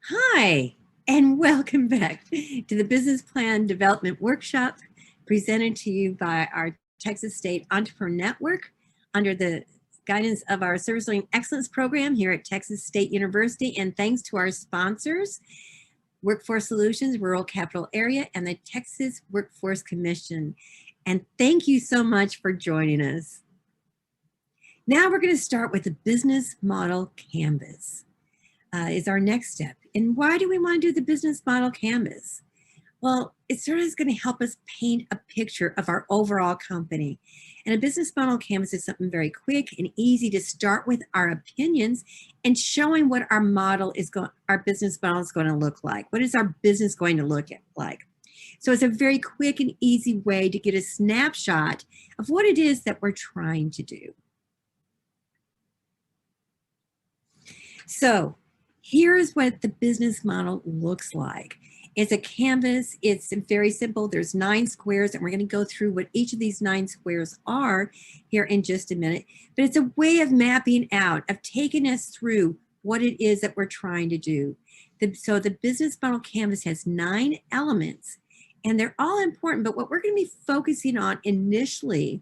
Hi, and welcome back to the Business Plan Development Workshop presented to you by our Texas State Entrepreneur Network under the guidance of our Service Learning Excellence Program here at Texas State University, and thanks to our sponsors, Workforce Solutions, Rural Capital Area, and the Texas Workforce Commission. And thank you so much for joining us. Now we're going to start with the business model canvas. Is our next step. And why do we want to do the business model canvas? Well, it sort of is going to help us paint a picture of our overall company. And a business model canvas is something very quick and easy to start with our opinions and showing what our business model is going to look like. What is our business going to look like? So it's a very quick and easy way to get a snapshot of what it is that we're trying to do. So here's what the business model looks like. It's a canvas. It's very simple. There's 9 squares, and we're going to go through what each of these 9 squares are here in just a minute. But it's a way of mapping out, of taking us through what it is that we're trying to do. So the business model canvas has 9 elements, and they're all important. But what we're going to be focusing on initially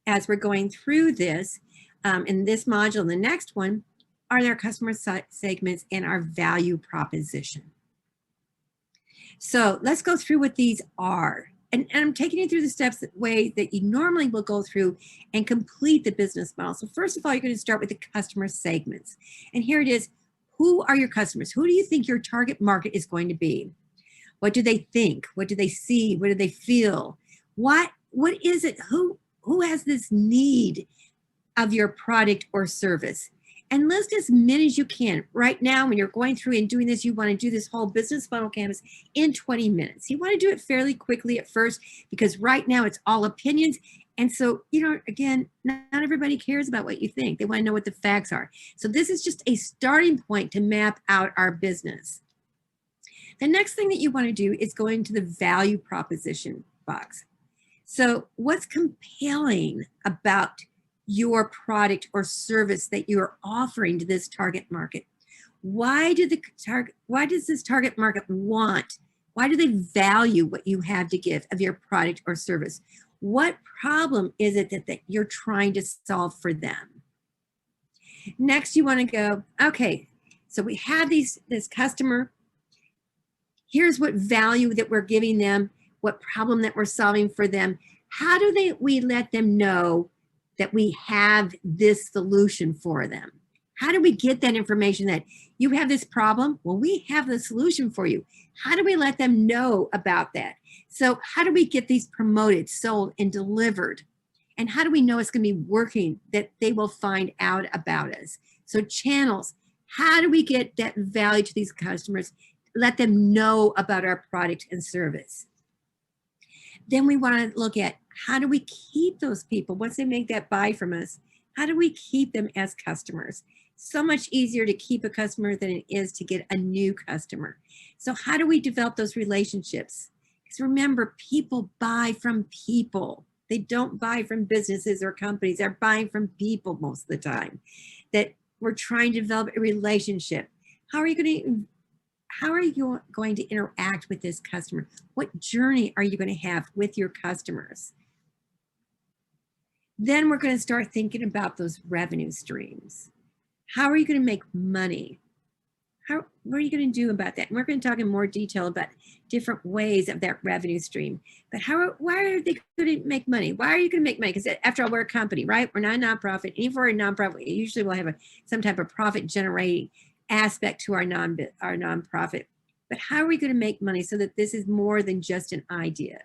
as we're going through this, in this module and the next one, are their customer segments and our value proposition. So let's go through what these are. And I'm taking you through the steps the way that you normally will go through and complete the business model. So first of all, you're going to start with the customer segments. And here it is. Who are your customers? Who do you think your target market is going to be? What do they think? What do they see? What do they feel? What is it? Who has this need of your product or service? And list as many as you can. Right now, when you're going through and doing this, you want to do this whole business model canvas in 20 minutes. You want to do it fairly quickly at first because right now it's all opinions. And so, again, not everybody cares about what you think. They want to know what the facts are. So this is just a starting point to map out our business. The next thing that you want to do is go into the value proposition box. So what's compelling about your product or service that you're offering to this target market? Why does this target market want? Why do they value what you have to give of your product or service? What problem is it that you're trying to solve for them? Next, you want to go, okay, so we have this customer. Here's what value that we're giving them, what problem that we're solving for them. How do we let them know that we have this solution for them? How do we get that information that you have this problem? Well, we have the solution for you. How do we let them know about that? So how do we get these promoted, sold, and delivered? And how do we know it's going to be working, that they will find out about us? So channels, how do we get that value to these customers? Let them know about our product and service. Then we want to look at how do we keep those people once they make that buy from us? How do we keep them as customers? So much easier to keep a customer than it is to get a new customer. So how do we develop those relationships? Because remember, people buy from people. They don't buy from businesses or companies. They're buying from people most of the time. That we're trying to develop a relationship. How are you going to interact with this customer? What journey are you going to have with your customers? Then we're going to start thinking about those revenue streams. How are you going to make money? What are you going to do about that? And we're going to talk in more detail about different ways of that revenue stream. But why are they going to make money? Why are you going to make money? Because after all, we're a company, right? We're not a nonprofit. And if we're a nonprofit, we usually will have some type of profit generating aspect to our nonprofit. But how are we going to make money so that this is more than just an idea?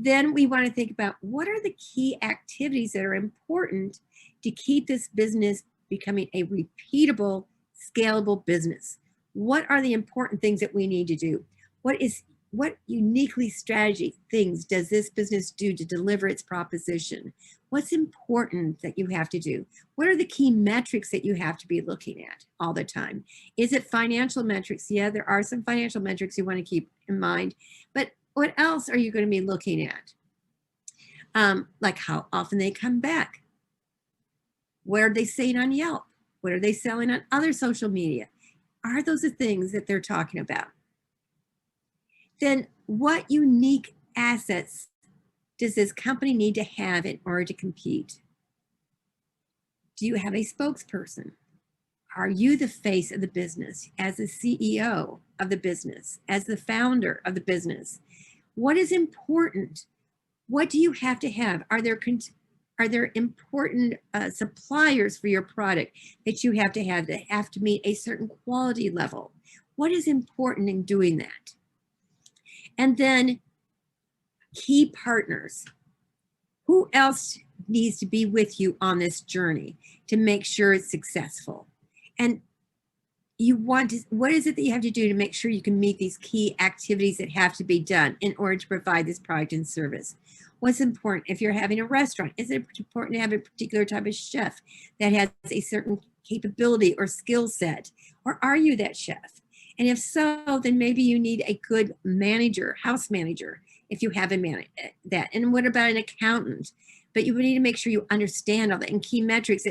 Then we want to think about what are the key activities that are important to keep this business becoming a repeatable, scalable business. What are the important things that we need to do? What uniquely strategy things does this business do to deliver its proposition? What's important that you have to do? What are the key metrics that you have to be looking at all the time? Is it financial metrics? Yeah, there are some financial metrics you want to keep in mind, but what else are you going to be looking at? Like how often they come back. What are they saying on Yelp? What are they selling on other social media? Are those the things that they're talking about? Then what unique assets does this company need to have in order to compete? Do you have a spokesperson? Are you the face of the business as the CEO of the business, as the founder of the business? What is important? What do you have to have? Are there important suppliers for your product that you have to meet a certain quality level? What is important in doing that? And then key partners. Who else needs to be with you on this journey to make sure it's successful? And what is it that you have to do to make sure you can meet these key activities that have to be done in order to provide this product and service? What's important? If you're having a restaurant, is it important to have a particular type of chef that has a certain capability or skill set? Or are you that chef? And if so, then maybe you need a good manager, house manager, if you have that. And what about an accountant? But you would need to make sure you understand all that. And key metrics,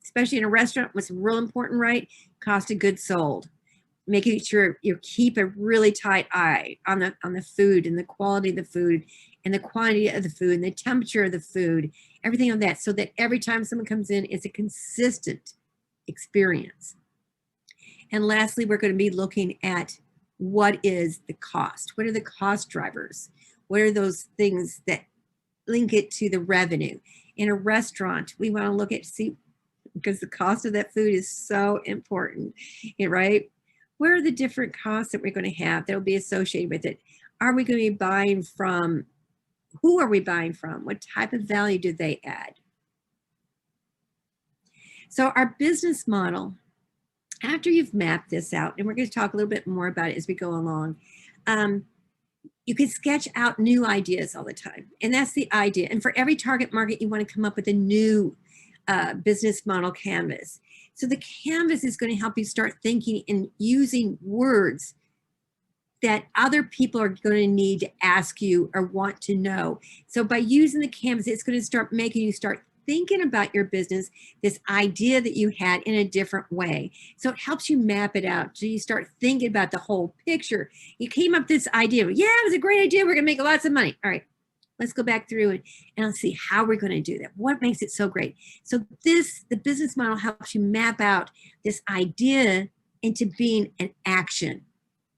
especially in a restaurant, what's real important, right? Cost of goods sold. Making sure you keep a really tight eye on the food and the quality of the food and the quantity of the food and the temperature of the food, everything on that, so that every time someone comes in, it's a consistent experience. And lastly, we're going to be looking at what is the cost? What are the cost drivers? What are those things that link it to the revenue? In a restaurant, we want to look at, because the cost of that food is so important, right? Where are the different costs that we're going to have that will be associated with it? Are we going to be buying from? Who are we buying from? What type of value do they add? So our business model, after you've mapped this out, and we're going to talk a little bit more about it as we go along, you can sketch out new ideas all the time. And that's the idea. And for every target market, you want to come up with a new business model canvas. So the canvas is going to help you start thinking and using words that other people are going to need to ask you or want to know. So by using the canvas, it's going to start making you start thinking about your business, this idea that you had, in a different way. So it helps you map it out. So you start thinking about the whole picture. You came up with this idea. Yeah, it was a great idea. We're going to make lots of money. All right. Let's go back through it and let's see how we're going to do that. What makes it so great? So the business model helps you map out this idea into being an action.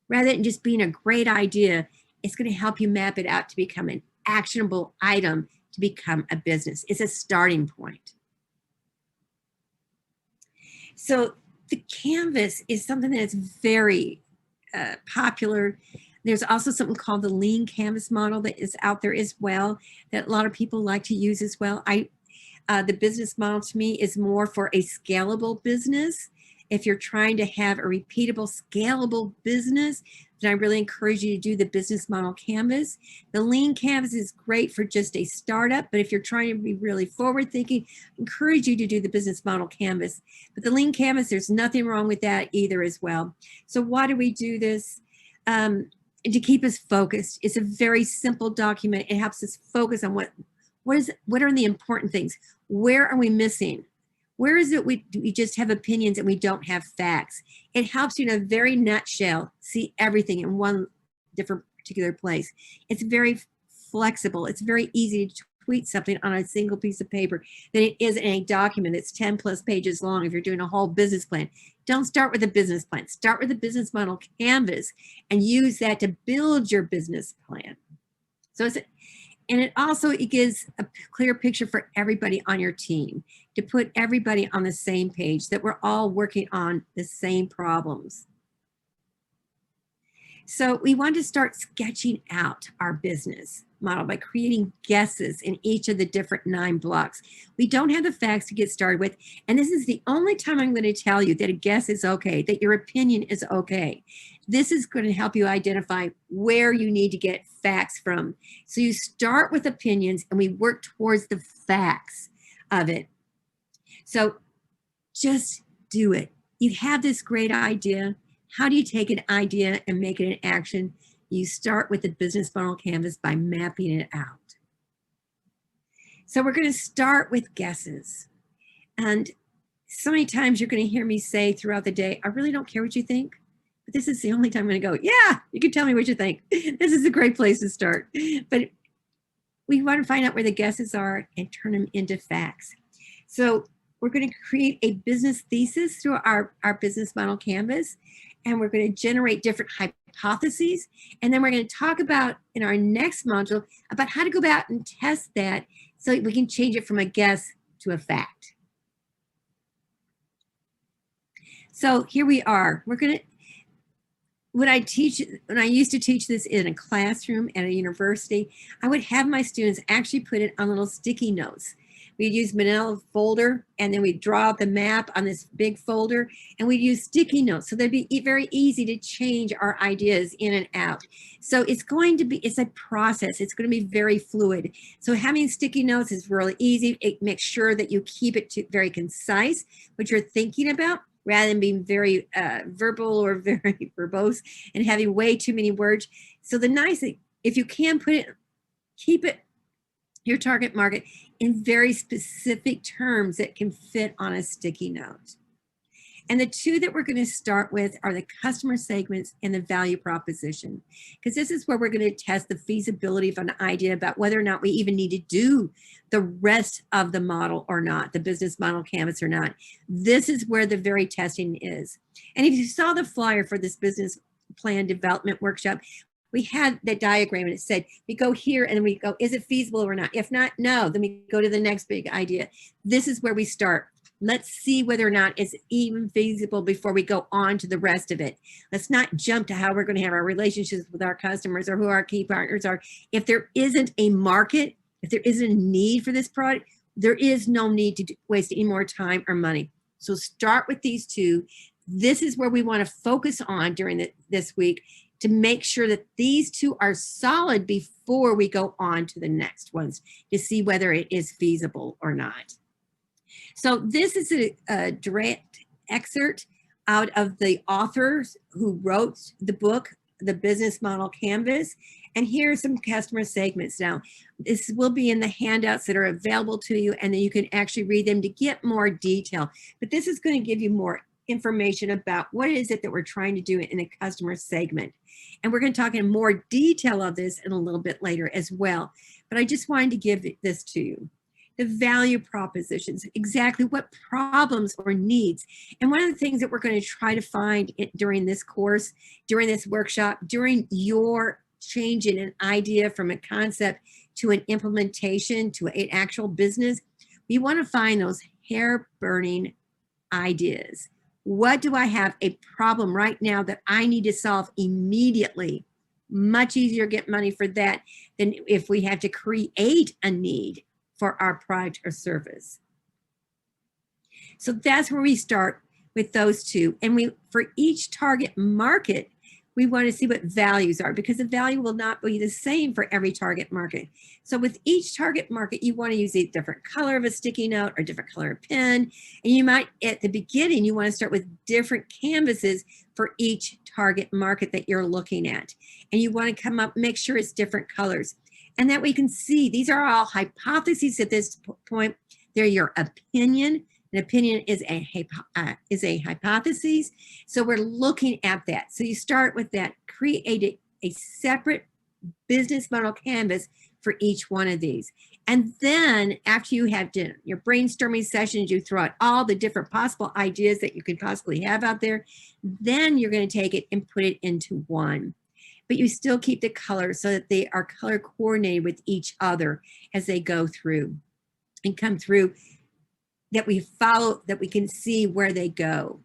Rather than just being a great idea, it's going to help you map it out to become an actionable item to become a business. It's a starting point. So the canvas is something that's very popular. There's also something called the lean canvas model that is out there as well, that a lot of people like to use as well. The business model to me is more for a scalable business. If you're trying to have a repeatable, scalable business, then I really encourage you to do the business model canvas. The lean canvas is great for just a startup, but if you're trying to be really forward thinking, I encourage you to do the business model canvas. But the lean canvas, there's nothing wrong with that either as well. So why do we do this? To keep us focused. It's a very simple document. It helps us focus on what are the important things? Where are we missing? Where is it we just have opinions and we don't have facts? It helps you in a very nutshell see everything in one different particular place. It's very flexible. It's very easy to tweet something on a single piece of paper than it is in a document that's 10 plus pages long if you're doing a whole business plan. Don't start with a business plan. Start with a business model canvas and use that to build your business plan. And it gives a clear picture for everybody on your team, to put everybody on the same page, that we're all working on the same problems. So we want to start sketching out our business model by creating guesses in each of the different 9 blocks. We don't have the facts to get started with, and this is the only time I'm going to tell you that a guess is okay, that your opinion is okay. This is going to help you identify where you need to get facts from. So you start with opinions and we work towards the facts of it. So just do it. You have this great idea. How do you take an idea and make it an action? You start with the business model canvas by mapping it out. So we're going to start with guesses. And So many times you're going to hear me say throughout the day, I really don't care what you think, but this is the only time I'm going to go, yeah, you can tell me what you think. This is a great place to start. But we want to find out where the guesses are and turn them into facts. So we're going to create a business thesis through our business model canvas, and we're going to generate different hypotheses. And then we're going to talk about in our next module about how to go about and test that so we can change it from a guess to a fact. So here we are. We're going to, when I used to teach this in a classroom at a university, I would have my students actually put it on little sticky notes. We'd use manila folder, and then we'd draw the map on this big folder, and we'd use sticky notes. So they'd be very easy to change our ideas in and out. So it's going to be, it's a process. It's going to be very fluid. So having sticky notes is really easy. It makes sure that you keep it very concise, what you're thinking about, rather than being very verbal or very verbose and having way too many words. So the nice thing, if you can put it, keep it, your target market, in very specific terms that can fit on a sticky note. And the two that we're going to start with are the customer segments and the value proposition, because this is where we're going to test the feasibility of an idea about whether or not we even need to do the rest of the model or not, the business model canvas or not. This is where the very testing is. And if you saw the flyer for this business plan development workshop, we had that diagram and it said, we go here and then we go, is it feasible or not? If not, no, then we go to the next big idea. This is where we start. Let's see whether or not it's even feasible before we go on to the rest of it. Let's not jump to how we're going to have our relationships with our customers or who our key partners are. If there isn't a market, if there isn't a need for this product, there is no need to waste any more time or money. So start with these two. This is where we want to focus on during this week to make sure that these two are solid before we go on to the next ones to see whether it is feasible or not. So this is a direct excerpt out of the authors who wrote the book, The Business Model Canvas. And here are some customer segments. Now, this will be in the handouts that are available to you, and then you can actually read them to get more detail. But this is going to give you more information about what is it that we're trying to do in a customer segment. And we're going to talk in more detail of this in a little bit later as well. But I just wanted to give this to you. The value propositions, exactly what problems or needs. And one of the things that we're going to try to find during this course, during this workshop, during your change in an idea from a concept to an implementation to an actual business, we want to find those hair-burning ideas. What do I have a problem right now that I need to solve immediately? Much easier to get money for that than if we have to create a need for our product or service. So that's where we start with those two. And for each target market, we want to see what values are, because the value will not be the same for every target market. So with each target market, you want to use a different color of a sticky note or different color of pen. And you might, at the beginning, you want to start with different canvases for each target market that you're looking at. And you want to come up, make sure it's different colors. And that we can see, these are all hypotheses at this point. They're your opinion. An opinion is a hypothesis. So we're looking at that. So you start with that, create a separate business model canvas for each one of these. And then after you have your brainstorming sessions, you throw out all the different possible ideas that you could possibly have out there. Then you're going to take it and put it into one. But you still keep the color so that they are color coordinated with each other as they go through and come through, that we follow, that we can see where they go.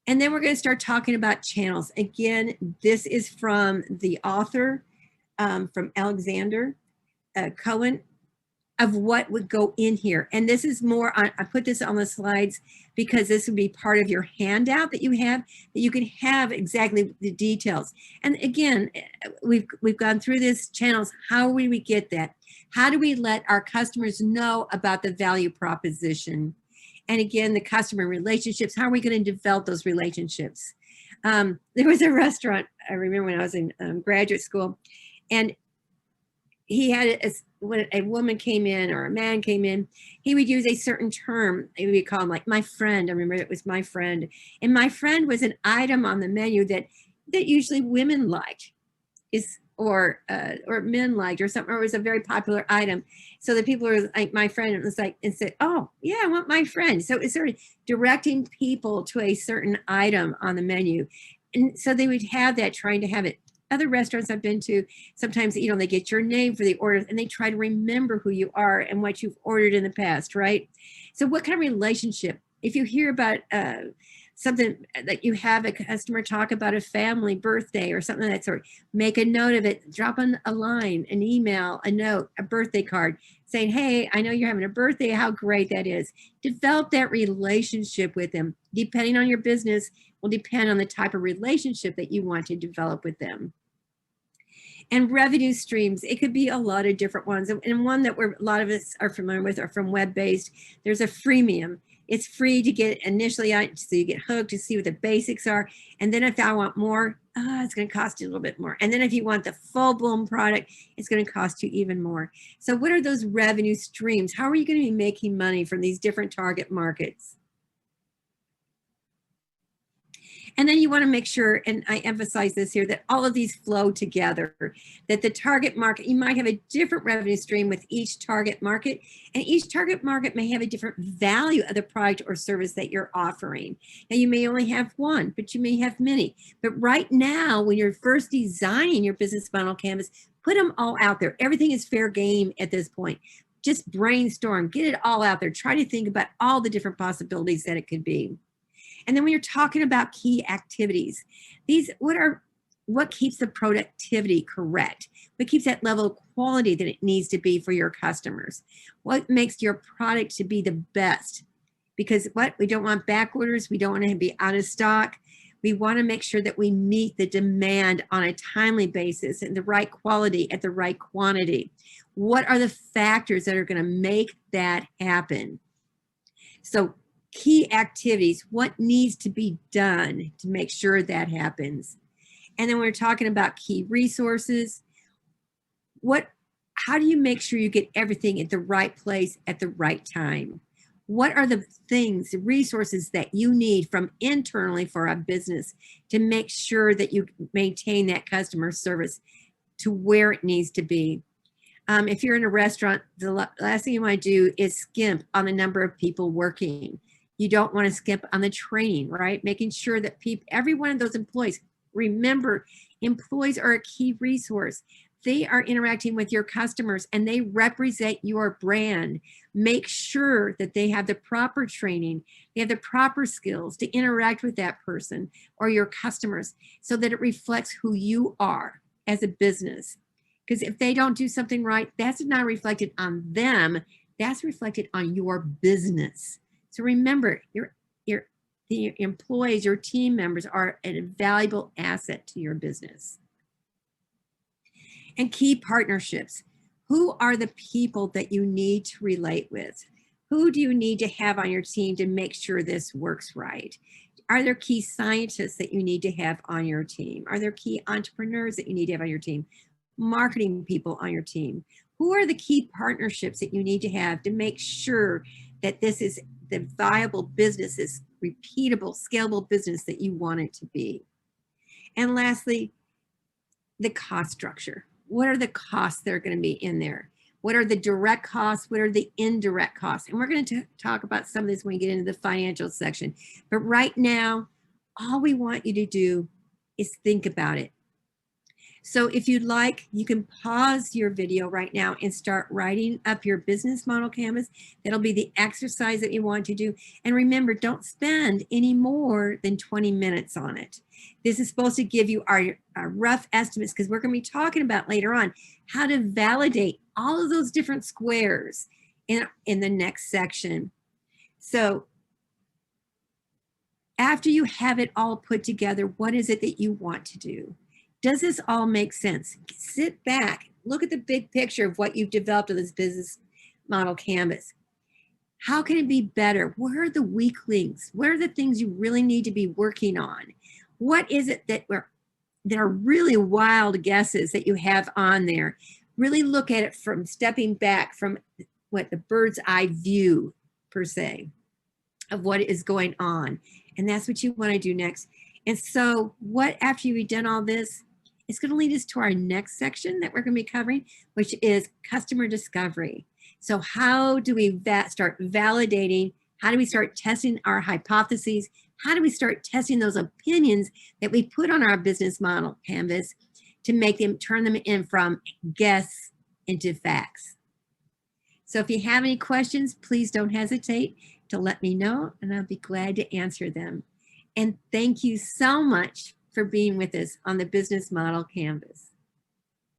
And then we're going to start talking about channels. Again, this is from the author, from Alexander Cohen, of what would go in here. And this is more, I put this on the slides because this would be part of your handout that you have, that you can have exactly the details. And again, we've gone through this channels. How will we get that? How do we let our customers know about the value proposition? And again, the customer relationships, how are we going to develop those relationships? There was a restaurant, I remember when I was in graduate school, and he had when a woman came in or a man came in, he would use a certain term. He would call him like my friend. I remember it was my friend, and my friend was an item on the menu that usually women liked, or men liked, or something, or it was a very popular item. So the people were like my friend, and it was like, and said, oh yeah, I want my friend. So it's sort of directing people to a certain item on the menu, and so they would have that, trying to have it. Other restaurants I've been to, sometimes, they get your name for the order, and they try to remember who you are and what you've ordered in the past, right? So what kind of relationship, if you hear about something that you have a customer talk about, a family birthday or something of that sort, make a note of it, drop on a line, an email, a note, a birthday card saying, hey, I know you're having a birthday, how great that is. Develop that relationship with them. Depending on your business will depend on the type of relationship that you want to develop with them. And revenue streams, it could be a lot of different ones. And one that a lot of us are familiar with are from web-based. There's a freemium. It's free to get initially, so you get hooked to see what the basics are. And then if I want more, it's going to cost you a little bit more. And then if you want the full-blown product, it's going to cost you even more. So what are those revenue streams? How are you going to be making money from these different target markets? And then you want to make sure, and I emphasize this here, that all of these flow together, that the target market, you might have a different revenue stream with each target market, and each target market may have a different value of the product or service that you're offering. Now, you may only have one, but you may have many. But right now, when you're first designing your business model canvas, put them all out there. Everything is fair game at this point. Just brainstorm, get it all out there. Try to think about all the different possibilities that it could be. And then when you're talking about key activities, what keeps the productivity correct? What keeps that level of quality that it needs to be for your customers? What makes your product to be the best? Because we don't want back orders. We don't want to be out of stock. We want to make sure that we meet the demand on a timely basis and the right quality at the right quantity. What are the factors that are going to make that happen? So key activities, what needs to be done to make sure that happens. And then we're talking about key resources. How do you make sure you get everything at the right place at the right time? What are the things, the resources that you need from internally for a business to make sure that you maintain that customer service to where it needs to be? If you're in a restaurant, the last thing you want to do is skimp on the number of people working. You don't want to skimp on the training, right? Making sure that every one of those employees, remember, employees are a key resource. They are interacting with your customers and they represent your brand. Make sure that they have the proper training, they have the proper skills to interact with that person or your customers so that it reflects who you are as a business. Because if they don't do something right, that's not reflected on them, that's reflected on your business. So remember, the employees, your team members are a valuable asset to your business. And key partnerships. Who are the people that you need to relate with? Who do you need to have on your team to make sure this works right? Are there key scientists that you need to have on your team? Are there key entrepreneurs that you need to have on your team? Marketing people on your team? Who are the key partnerships that you need to have to make sure that this is the viable business, is repeatable, scalable business that you want it to be? And lastly, the cost structure. What are the costs that are going to be in there? What are the direct costs? What are the indirect costs? And we're going to talk about some of this when we get into the financial section. But right now, all we want you to do is think about it. So if you'd like, you can pause your video right now and start writing up your business model canvas. That'll be the exercise that you want to do. And remember, don't spend any more than 20 minutes on it. This is supposed to give you our rough estimates, because we're going to be talking about later on how to validate all of those different squares in the next section. So after you have it all put together, what is it that you want to do? Does this all make sense? Sit back, look at the big picture of what you've developed of this business model canvas. How can it be better? Where are the weak links? Where are the things you really need to be working on? What is it that are really wild guesses that you have on there? really look at it from stepping back from what the bird's eye view, per se, of what is going on. And that's what you want to do next. And so what, after you've done all this, it's going to lead us to our next section that we're going to be covering, which is customer discovery. So how do we start validating? How do we start testing our hypotheses? How do we start testing those opinions that we put on our business model canvas to make them, turn them in from guess into facts? So if you have any questions, please don't hesitate to let me know, and I'll be glad to answer them. And thank you so much for being with us on the Business Model Canvas.